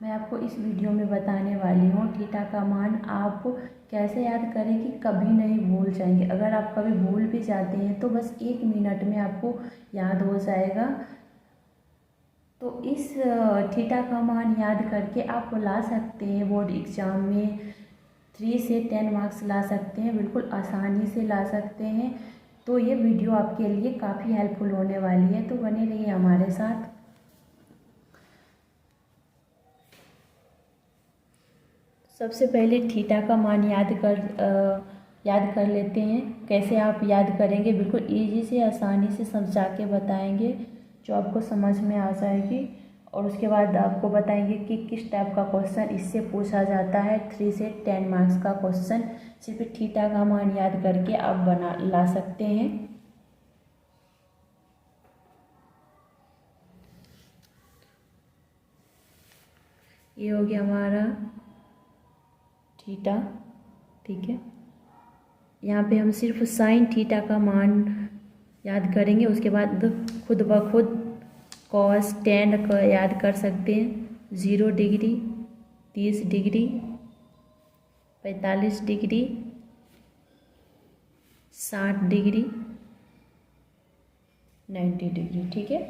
मैं आपको इस वीडियो में बताने वाली हूँ थीटा का मान आप कैसे याद करें कि कभी नहीं भूल जाएंगे। अगर आप कभी भूल भी जाते हैं तो बस 1 मिनट में आपको याद हो जाएगा। तो इस थीटा का मान याद करके आप ला सकते हैं बोर्ड एग्ज़ाम में 3 से 10 मार्क्स ला सकते हैं, बिल्कुल आसानी से ला सकते हैं। तो ये वीडियो आपके लिए काफ़ी हेल्पफुल होने वाली है, तो बने रहिए हमारे साथ। सबसे पहले थीटा का मान याद कर लेते हैं। कैसे आप याद करेंगे, बिल्कुल इजी से आसानी से समझा के बताएंगे जो आपको समझ में आ जाएगी। और उसके बाद आपको बताएंगे कि किस टाइप का क्वेश्चन इससे पूछा जाता है। 3 से 10 मार्क्स का क्वेश्चन सिर्फ थीटा का मान याद करके आप ला सकते हैं। ये हो गया हमारा थीटा, ठीक है। यहाँ पे हम सिर्फ साइन थीटा का मान याद करेंगे। उसके बाद खुद ब खुद कॉस टेन का याद कर सकते हैं। 0 degree, 30 degree, 45 degree, 60 degree, 90 degree, ठीक है।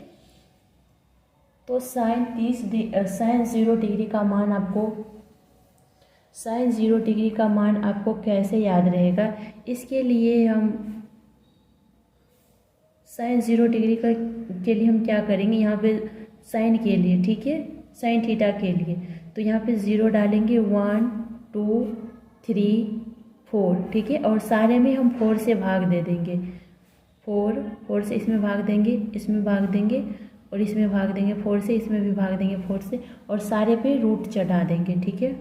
तो साइन 0 डिग्री का मान आपको कैसे याद रहेगा, इसके लिए हम साइन 0 डिग्री के लिए हम क्या करेंगे, यहाँ पे साइन के लिए, ठीक है, साइन थीटा के लिए तो यहाँ पे 0 डालेंगे, 1 2 3 4, ठीक है। और सारे में हम 4 से भाग दे देंगे। 4 से इसमें भाग देंगे, इसमें भाग देंगे और इसमें भाग देंगे 4 से, इसमें भी भाग देंगे 4 से, और सारे पे रूट चढ़ा देंगे, ठीक है।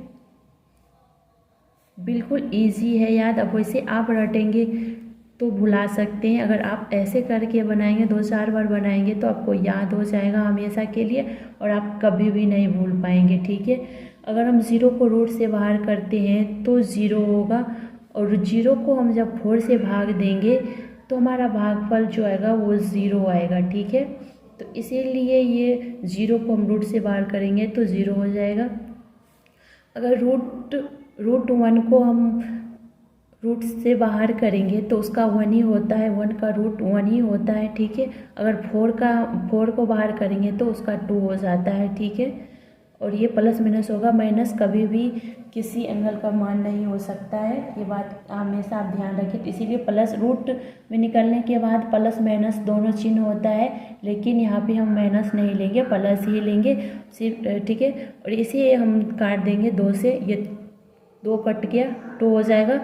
बिल्कुल इजी है याद। अब वैसे आप रटेंगे तो भुला सकते हैं। अगर आप ऐसे करके बनाएंगे, 2-4 बार बनाएंगे तो आपको याद हो जाएगा हमेशा के लिए और आप कभी भी नहीं भूल पाएंगे, ठीक है। अगर हम 0 को रूट से बाहर करते हैं तो 0 होगा, और 0 को हम जब 4 से भाग देंगे तो हमारा भागफल जो आएगा वो 0 आएगा, ठीक है। तो इसीलिए ये 0 को हम रूट से बाहर करेंगे तो 0 हो जाएगा। अगर रूट 1 को हम रूट से बाहर करेंगे तो उसका 1 ही होता है, 1 का रूट 1 ही होता है, ठीक है। अगर 4 को बाहर करेंगे तो उसका 2 हो जाता है, ठीक है। और ये प्लस माइनस होगा, माइनस कभी भी किसी एंगल का मान नहीं हो सकता है, ये बात हमेशा आप ध्यान रखें। तो इसीलिए प्लस रूट में निकलने के बाद प्लस माइनस दोनों चिन्ह होता है, लेकिन यहाँ पे हम माइनस नहीं लेंगे, प्लस ही लेंगे सिर्फ, ठीक है। और इसे हम काट देंगे 2 से, ये 2 कट गया, 2 हो जाएगा।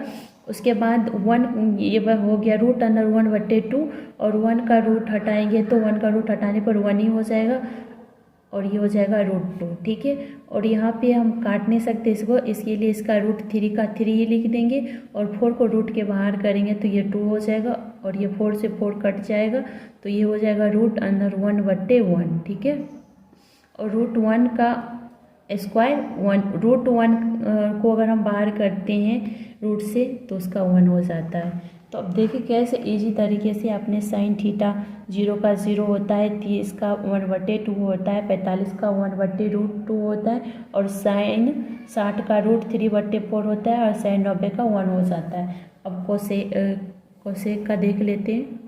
उसके बाद 1 ये हो गया रूट अंडर 1/2, और 1 का रूट हटाएंगे तो 1 का रूट हटाने पर 1 ही हो जाएगा, और ये हो जाएगा रूट 2, ठीक है। और यहाँ पे हम काट नहीं सकते इसको, इसके लिए इसका रूट 3 का 3 ही लिख देंगे, और 4 को रूट के बाहर करेंगे तो ये 2 हो जाएगा, और ये 4 से 4 कट जाएगा तो ये हो जाएगा रूट अंडर 1/1, ठीक है। और रूट 1 का स्क्वायर 1, रूट 1 को अगर हम बाहर करते हैं रूट से तो उसका 1 हो जाता है। तो अब देखिए कैसे इजी तरीके से आपने साइन थीटा 0 का 0 होता है, 30 का 1/2 होता है, 45 का 1/√2 होता है, और साइन 60 का रूट 3/4 होता है, और साइन 90 का 1 हो जाता है। अब कोसेक का देख लेते हैं।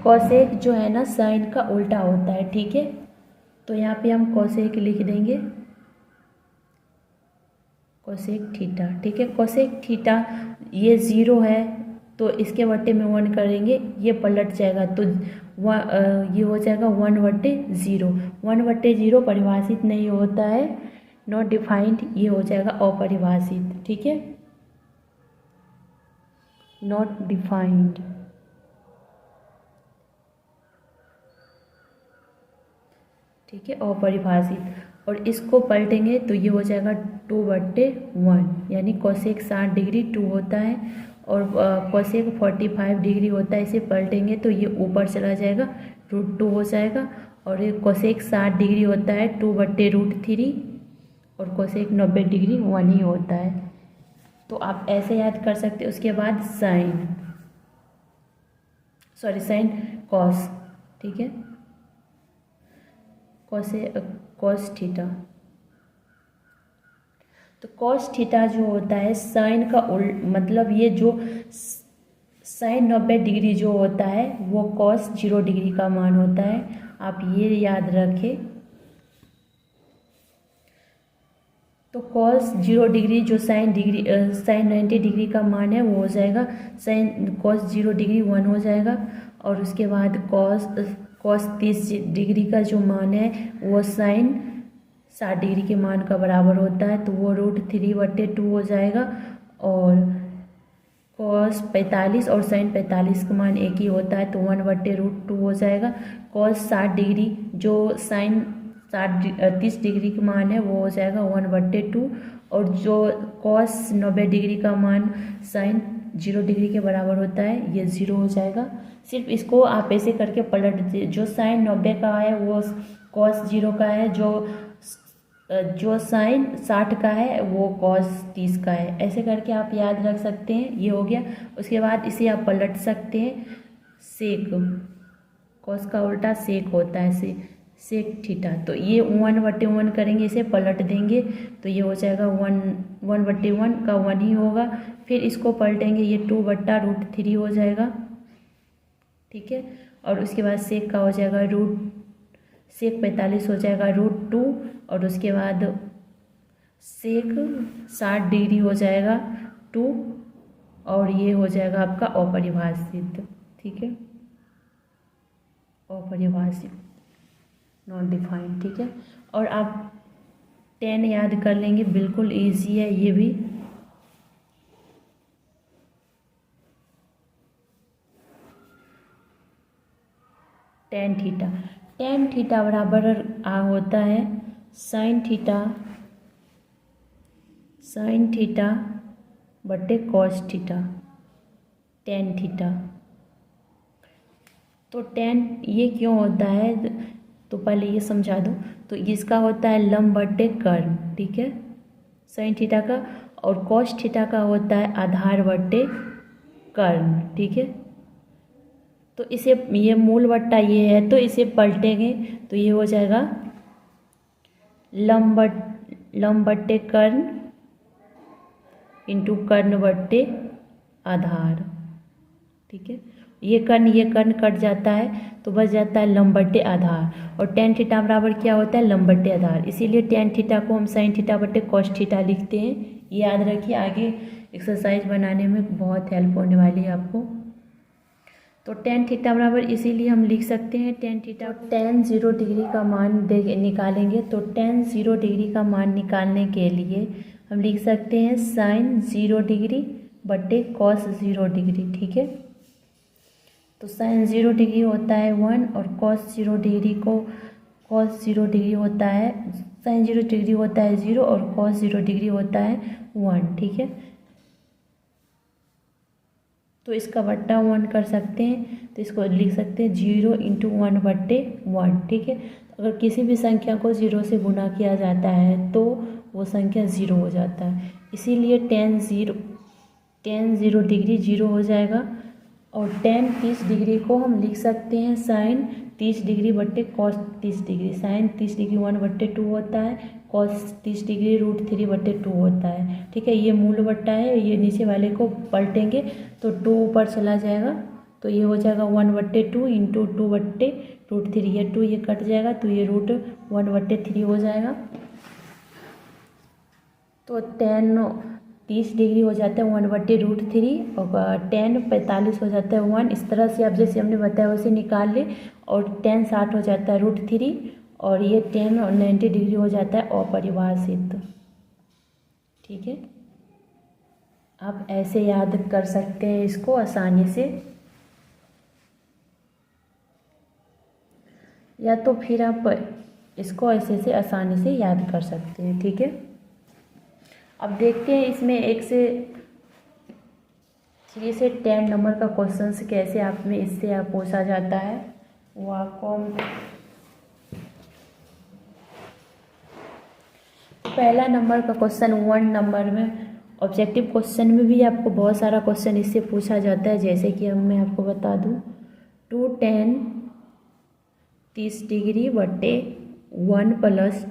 कोसेक जो है ना साइन का उल्टा होता है, ठीक है। तो यहाँ पे हम कोसेक लिख देंगे, कोसेक थीटा, ठीक है। कोसेक थीटा ये 0 है तो इसके बट्टे में 1 करेंगे, ये पलट जाएगा तो ये हो जाएगा 1/0। 1/0 परिभाषित नहीं होता है, नॉट डिफाइंड, ये हो जाएगा अपरिभाषित, ठीक है, नॉट डिफाइंड, ठीक है, अपरिभाषित। और इसको पलटेंगे तो ये हो जाएगा 2/1, यानी कोसेक 60 डिग्री 2 होता है, और कोसेक 45 डिग्री होता है। इसे पलटेंगे तो ये ऊपर चला जाएगा, √2 हो जाएगा। और ये कोसेक 60 डिग्री होता है 2/√3, और कोसेक 90 डिग्री 1 ही होता है। तो आप ऐसे याद कर सकते हैं। उसके बाद साइन, सॉरी साइन कॉस, ठीक है, कॉस थीटा। तो कॉस थीटा जो होता है साइन का मतलब ये जो साइन 90 डिग्री जो होता है वो कॉस 0 डिग्री का मान होता है, आप ये याद रखें। तो कॉस 0 डिग्री जो साइन 90 डिग्री का मान है वो हो जाएगा साइन कॉस 0 डिग्री 1 हो जाएगा। और उसके बाद कॉस 30 डिग्री का जो मान है वो साइन 60 डिग्री के मान का बराबर होता है, तो वो √3/2 हो जाएगा। और कॉस 45 और साइन 45 का मान एक ही होता है, तो 1/√2 हो जाएगा। कॉस 60 डिग्री जो साइन 30 डिग्री का मान है वो हो जाएगा 1/2। और जो कॉस 90 डिग्री का मान साइन 0 डिग्री के बराबर होता है ये 0 हो जाएगा। सिर्फ इसको आप ऐसे करके पलट दीजिए, जो साइन 90 का है वो कॉस 0 का है, जो साइन 60 का है वो कॉस 30 का है। ऐसे करके आप याद रख सकते हैं, ये हो गया। उसके बाद इसे आप पलट सकते हैं, सेक, कॉस का उल्टा सेक होता है, सेक थीटा। तो ये 1/1 करेंगे, इसे पलट देंगे तो ये हो जाएगा 1/1 का 1 ही होगा। फिर इसको पलटेंगे, ये 2/√3 हो जाएगा, ठीक है। और उसके बाद सेक का हो जाएगा सेक 45 हो जाएगा √2। और उसके बाद सेक 60 डिग्री हो जाएगा 2, और ये हो जाएगा आपका अपरिभाषित, ठीक है, अपरिभाषित, नॉट डिफाइंड, ठीक है। और आप 10 याद कर लेंगे, बिल्कुल इजी है ये भी। tan थीटा बराबर होता है साइन थीटा बटे कॉस थीटा, tan थीटा। तो tan ये क्यों होता है, तो पहले ये समझा दो। तो इसका होता है लंब बटे कर्ण, ठीक है, साइन थीटा का। और कॉस थीटा का होता है आधार बटे कर्ण, ठीक है। तो इसे ये मूल बट्टा ये है, तो इसे पलटेंगे तो ये हो जाएगा लंब बट्टे कर्ण इंटू कर्ण बट्टे आधार, ठीक है। ये कर्ण कट जाता है तो बच जाता है लंब बट्टे आधार। और tan थीटा बराबर क्या होता है, लंब बट्टे आधार। इसीलिए tan थीटा को हम साइन थीटा बट्टे कॉस थीटा लिखते हैं। ये याद रखिए, आगे एक्सरसाइज बनाने में बहुत हेल्प होने वाली है आपको। तो tan थीटा बराबर इसीलिए हम लिख सकते हैं tan थीटा, tan 0 डिग्री का मान निकालेंगे। तो tan 0 डिग्री का मान निकालने के लिए हम लिख सकते हैं साइन 0 डिग्री बटे कॉस 0 डिग्री, ठीक है। तो साइन 0 डिग्री होता है 1, और कॉस 0 डिग्री होता है, साइन 0 डिग्री होता है 0 और कॉस 0 डिग्री होता है 1, ठीक है। तो इसका बट्टा 1 कर सकते हैं, तो इसको लिख सकते हैं 0 × 1/1, ठीक है। अगर किसी भी संख्या को 0 से गुना किया जाता है तो वो संख्या 0 हो जाता है। इसीलिए tan 0 डिग्री 0 हो जाएगा। और tan 30 डिग्री को हम लिख सकते हैं साइन 30 डिग्री बट्टे कॉस 30 डिग्री। साइन 30 डिग्री 1/2 होता है, कॉस 30 डिग्री √3/2 होता है, ठीक है। ये मूल बट्टा है, ये नीचे वाले को पलटेंगे तो 2 ऊपर चला जाएगा, तो ये हो जाएगा 1/2 इंटू 2/√3। ये 2 ये कट जाएगा तो ये √1/3 हो जाएगा। तो tan 30 डिग्री हो जाता है 1/√3 और tan 45 हो जाता है 1। इस तरह से आप जैसे हमने बताया वैसे निकाल ले। और tan 60 हो जाता है √3 और ये tan 90 डिग्री हो जाता है अपरिभाषित, ठीक है। आप ऐसे याद कर सकते हैं इसको आसानी से, या तो फिर आप इसको ऐसे से आसानी से याद कर सकते हैं, ठीक है। अब देखते हैं इसमें 1 से 3 से 10 नंबर का क्वेश्चन कैसे आप में इससे आप पूछा जाता है, वो आपको हम पहला नंबर का क्वेश्चन 1 नंबर में ऑब्जेक्टिव क्वेश्चन में भी आपको बहुत सारा क्वेश्चन इससे पूछा जाता है। जैसे कि अब मैं आपको बता दूं, 2 tan 30 डिग्री बटे 1 प्लस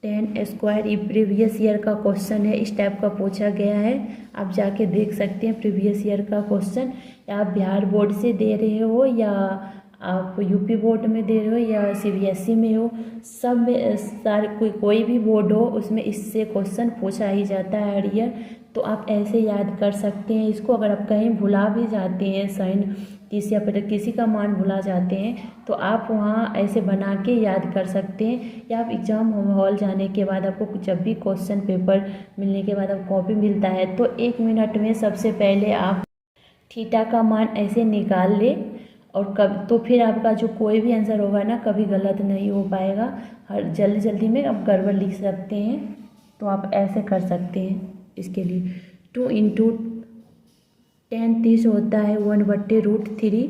tan स्क्वायर। ये प्रीवियस ईयर का क्वेश्चन है, इस टाइप का पूछा गया है। आप जाके देख सकते हैं प्रीवियस ईयर का क्वेश्चन। या आप बिहार बोर्ड से दे रहे हो या आप यूपी बोर्ड में दे रहे हो या सीबीएसई में हो, सब में सारे कोई भी बोर्ड हो उसमें इससे क्वेश्चन पूछा ही जाता है हर ईयर। तो आप ऐसे याद कर सकते हैं इसको। अगर आप कहीं भुला भी जाते हैं साइन किसी या फिर किसी का मान भुला जाते हैं तो आप वहाँ ऐसे बना के याद कर सकते हैं। या आप एग्ज़ाम हॉल जाने के बाद आपको जब भी क्वेश्चन पेपर मिलने के बाद आप कॉपी मिलता है तो 1 मिनट में सबसे पहले आप थीटा का मान ऐसे निकाल ले और कब तो फिर आपका जो कोई भी आंसर होगा ना कभी गलत नहीं हो पाएगा। हर जल्दी जल्दी में आप गड़बड़ लिख सकते हैं, तो आप ऐसे कर सकते हैं। इसके लिए 2 इंटू tan 30 होता है 1/√3,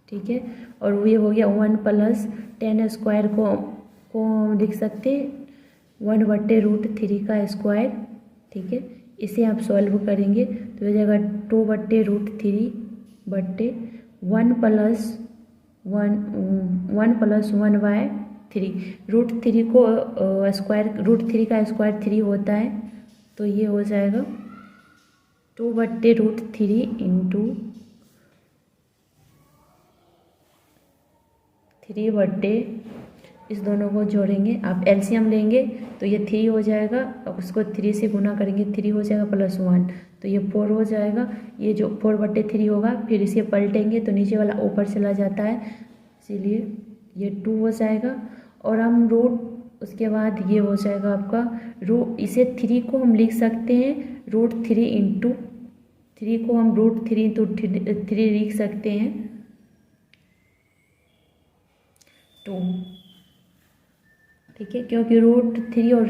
ठीक है। और ये हो गया 1 प्लस tan स्क्वायर को हम लिख सकते हैं 1/√3 का स्क्वायर, ठीक है। इसे आप सॉल्व करेंगे तो हो जाएगा 2/√3 बटे 1 प्लस 1/3। √3 को स्क्वायर, √3 का स्क्वायर 3 होता है, तो ये हो जाएगा 2/√3 इंटू 3 बटे, इस दोनों को जोड़ेंगे, आप एलसीएम लेंगे तो ये 3 हो जाएगा। अब उसको 3 से गुना करेंगे 3 हो जाएगा प्लस 1 तो ये 4 हो जाएगा। ये जो 4/3 होगा फिर इसे पलटेंगे तो नीचे वाला ऊपर चला जाता है, इसीलिए ये 2 हो जाएगा। और हम रूट, उसके बाद ये हो जाएगा आपका इसे 3 को हम लिख सकते हैं √3 इंटू 3 को हम √3 इंटू 3 लिख सकते हैं 2, ठीक है। क्योंकि √3 और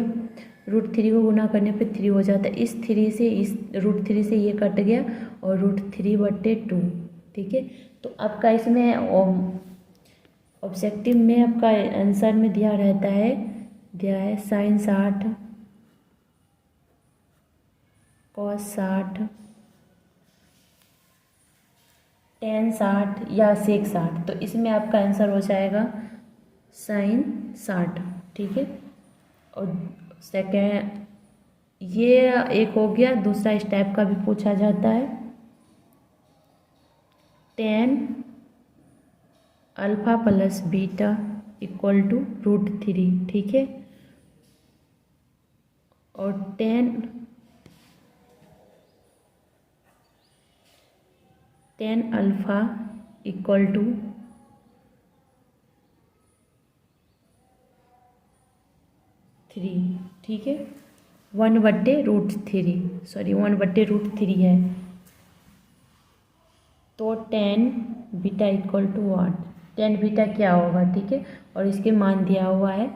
√3 को गुना करने पे 3 हो जाता है। इस 3 से इस √3 से ये कट गया और √3/2, ठीक है। तो आपका इसमें ऑब्जेक्टिव में आपका आंसर में दिया है sin 60 cos 60 tan 60 या sec 60, तो इसमें आपका आंसर हो जाएगा sin 60, ठीक है। और सेकेंड ये एक हो गया। दूसरा इस टाइप का भी पूछा जाता है tan alpha plus beta equal to √3, ठीक है। और tan अल्फा इक्वल टू 3, ठीक है। 1/√3, सॉरी 1/√3 है। तो tan beta equal to 1, tan beta क्या होगा, ठीक है। और इसके मान दिया हुआ है,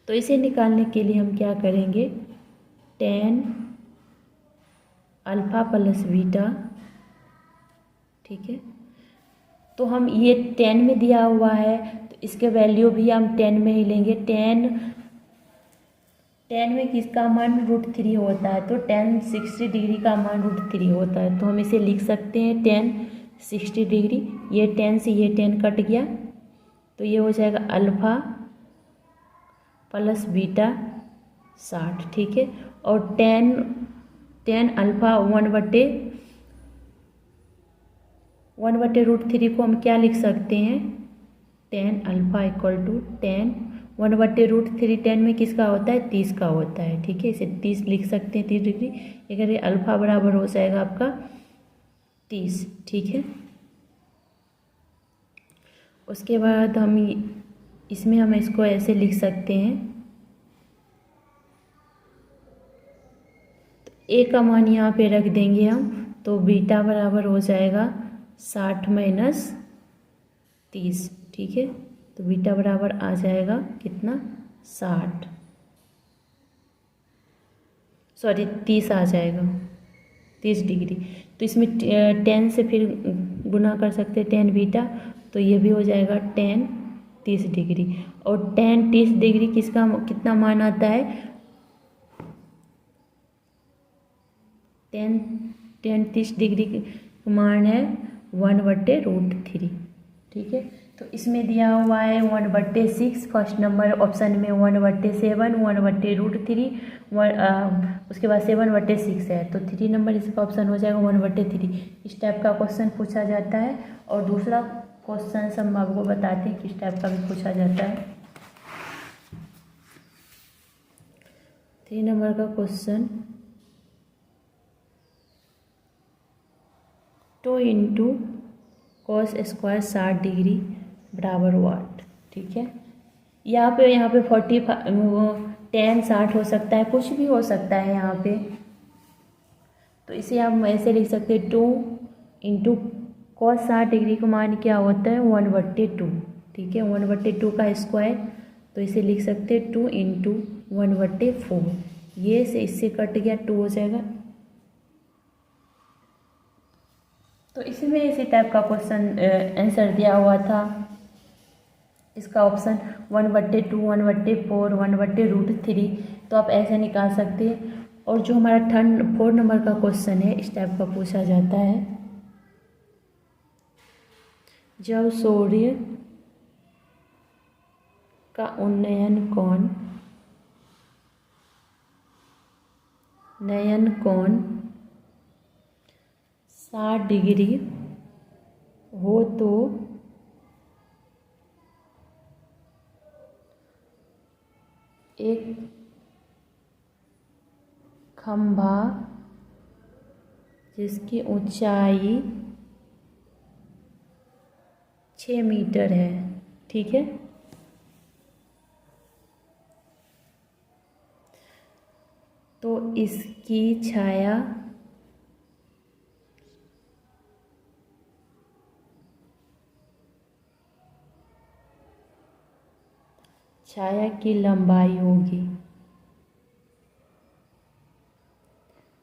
तो इसे निकालने के लिए हम क्या करेंगे, tan अल्फा प्लस बीटा, ठीक है। तो हम ये 10 में दिया हुआ है तो इसके वैल्यू भी हम 10 में ही लेंगे। 10 में किसका मान √3 होता है, तो tan 60 डिग्री का मान √3 होता है। तो हम इसे लिख सकते हैं tan 60 डिग्री, ये 10 से ये 10 कट गया तो ये हो जाएगा अल्फ़ा प्लस बीटा 60, ठीक है। और tan अल्फ़ा 1/√3 को हम क्या लिख सकते हैं, tan alpha equal to tan 1/√3, 10 में किसका होता है 30 का होता है, ठीक है। इसे 30 लिख सकते हैं 30 डिग्री। अगर ये अल्फ़ा बराबर हो जाएगा आपका 30, ठीक है। उसके बाद हम इसमें हम इसको ऐसे लिख सकते हैं, तो ए का मान यहाँ पे रख देंगे हम, तो बीटा बराबर हो जाएगा 60 माइनस 30, ठीक है। तो बीटा बराबर आ जाएगा कितना 60, सॉरी 30 आ जाएगा 30 डिग्री। तो इसमें 10 से फिर गुना कर सकते हैं tan बीटा, तो ये भी हो जाएगा tan 30 डिग्री। और tan 30 डिग्री किसका कितना मान आता है, tan 30 डिग्री मान है 1/√3। ठीक है, तो इसमें दिया हुआ है 1/6, फर्स्ट नंबर ऑप्शन में 1/7, 1/√3, उसके बाद 7/6 है, तो 3 नंबर इसका ऑप्शन हो जाएगा 1/3। इस टाइप का क्वेश्चन पूछा जाता है। और दूसरा क्वेश्चन हम आपको बताते हैं किस टाइप का भी पूछा जाता है। 3 नंबर का क्वेश्चन, 2 × cos स्क्वायर 60 डिग्री बराबर वाट। ठीक है, यहाँ पे 45 10 60 हो सकता है, कुछ भी हो सकता है यहाँ पे। तो इसे हम ऐसे लिख सकते हैं 2 × cos 60 डिग्री का मान क्या होता है 1/2। ठीक है, 1/2 का स्क्वायर, तो इसे लिख सकते हैं 2 × 1/4। ये से इससे कट गया, 2 हो जाएगा। तो इसमें इसी टाइप का क्वेश्चन आंसर दिया हुआ था। इसका ऑप्शन 1/2, 1/4, 1/√3, तो आप ऐसे निकाल सकते हैं। और जो हमारा 4 नंबर का क्वेश्चन है, इस टाइप का पूछा जाता है। जब सूर्य का उन्नयन कोण 60 डिग्री हो तो एक खंभा जिसकी ऊंचाई 6 मीटर है। ठीक है, तो इसकी छाया की लंबाई होगी,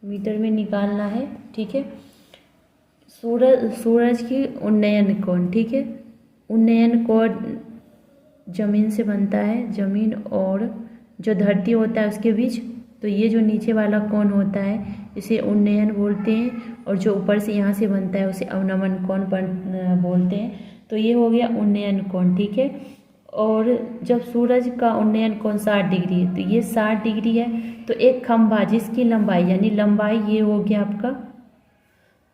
मीटर में निकालना है। ठीक है, सूरज की उन्नयन कोण। ठीक है, उन्नयन कोण जमीन से बनता है, जमीन और जो धरती होता है उसके बीच। तो ये जो नीचे वाला कोण होता है इसे उन्नयन बोलते हैं, और जो ऊपर से यहाँ से बनता है उसे अवनमन कोण बोलते हैं। तो ये हो गया उन्नयन कोण। ठीक है, और जब सूरज का उन्नयन कोण 60 डिग्री है, तो ये 60 डिग्री है, तो एक खंभा जिसकी लंबाई, यानी लंबाई ये हो गया आपका,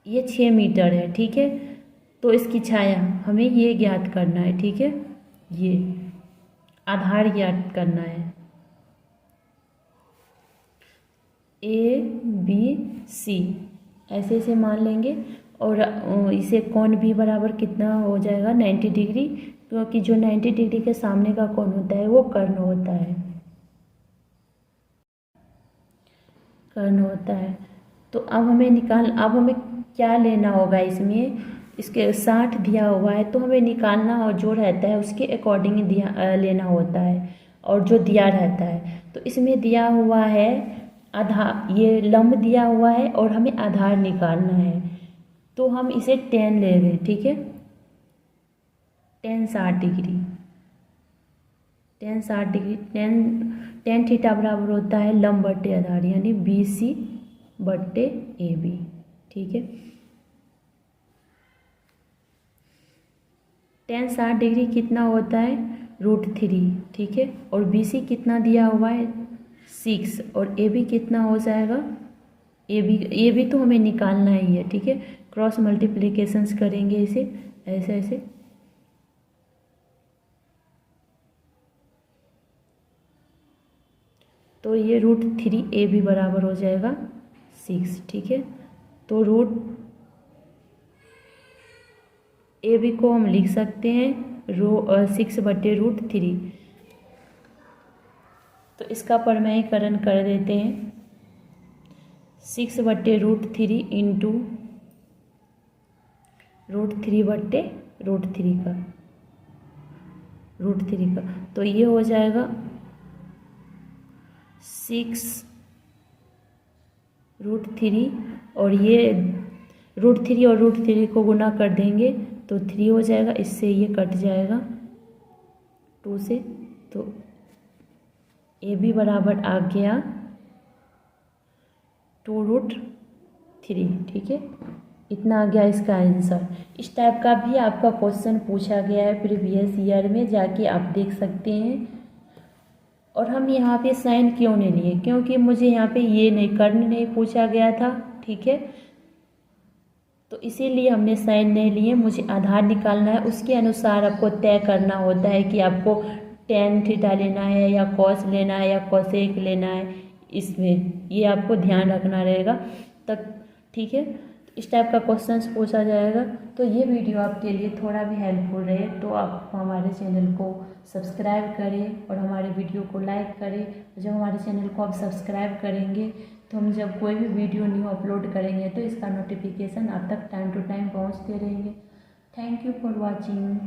ये 6 मीटर है। ठीक है, तो इसकी छाया हमें ये ज्ञात करना है। ठीक है, ये आधार ज्ञात करना है, ABC ऐसे ऐसे मान लेंगे। और इसे कोण भी बराबर कितना हो जाएगा 90 डिग्री, क्योंकि जो 90 डिग्री के सामने का कोण होता है वो कर्ण होता है, तो अब हमें क्या लेना होगा इसमें, इसके 60 दिया हुआ है, तो हमें निकालना और जो रहता है उसके अकॉर्डिंग लेना होता है, और जो दिया रहता है। तो इसमें दिया हुआ है आधार, ये लंब दिया हुआ है और हमें आधार निकालना है, तो हम इसे 10 ले लें। ठीक है, 10 60 डिग्री, 10 60 डिग्री, 10 थीटा बराबर होता है लंब बटे आधार, यानी BC/AB। ठीक है, 10 60 डिग्री कितना होता है √3। ठीक है, और BC कितना दिया हुआ है 6, और AB कितना हो जाएगा, AB तो हमें निकालना ही है। ठीक है, क्रॉस मल्टीप्लिकेशंस करेंगे इसे ऐसे ऐसे, तो ये √3AB बराबर हो जाएगा 6। ठीक है, तो √AB को हम लिख सकते हैं 6/√3। तो इसका परिमेयीकरण कर देते हैं, 6/√3 इंटू √3/√3 का, √3 का, तो ये हो जाएगा 6√3, और ये √3 और √3 को गुना कर देंगे तो 3 हो जाएगा, इससे ये कट जाएगा 2 से, तो AB बराबर आ गया 2√3। ठीक है, इतना आ गया इसका आंसर। इस टाइप का भी आपका क्वेश्चन पूछा गया है प्रीवियस ईयर में, जाके आप देख सकते हैं। और हम यहाँ पे साइन क्यों नहीं लिए, क्योंकि मुझे यहाँ पे ये नहीं कर्ण नहीं पूछा गया था, ठीक है, तो इसीलिए हमने साइन नहीं लिए। मुझे आधार निकालना है, उसके अनुसार आपको तय करना होता है कि आपको टेन थीटा लेना है या कॉस लेना है या कोसेक लेना है, इसमें ये आपको ध्यान रखना रहेगा तब, ठीक है। इस टाइप का क्वेश्चंस पूछा जाएगा। तो ये वीडियो आपके लिए थोड़ा भी हेल्पफुल रहे तो आप हमारे चैनल को सब्सक्राइब करें और हमारे वीडियो को लाइक करें। जब हमारे चैनल को आप सब्सक्राइब करेंगे तो हम जब कोई भी वीडियो न्यू अपलोड करेंगे तो इसका नोटिफिकेशन आप तक टाइम टू टाइम पहुंचते रहेंगे। Thank you for watching.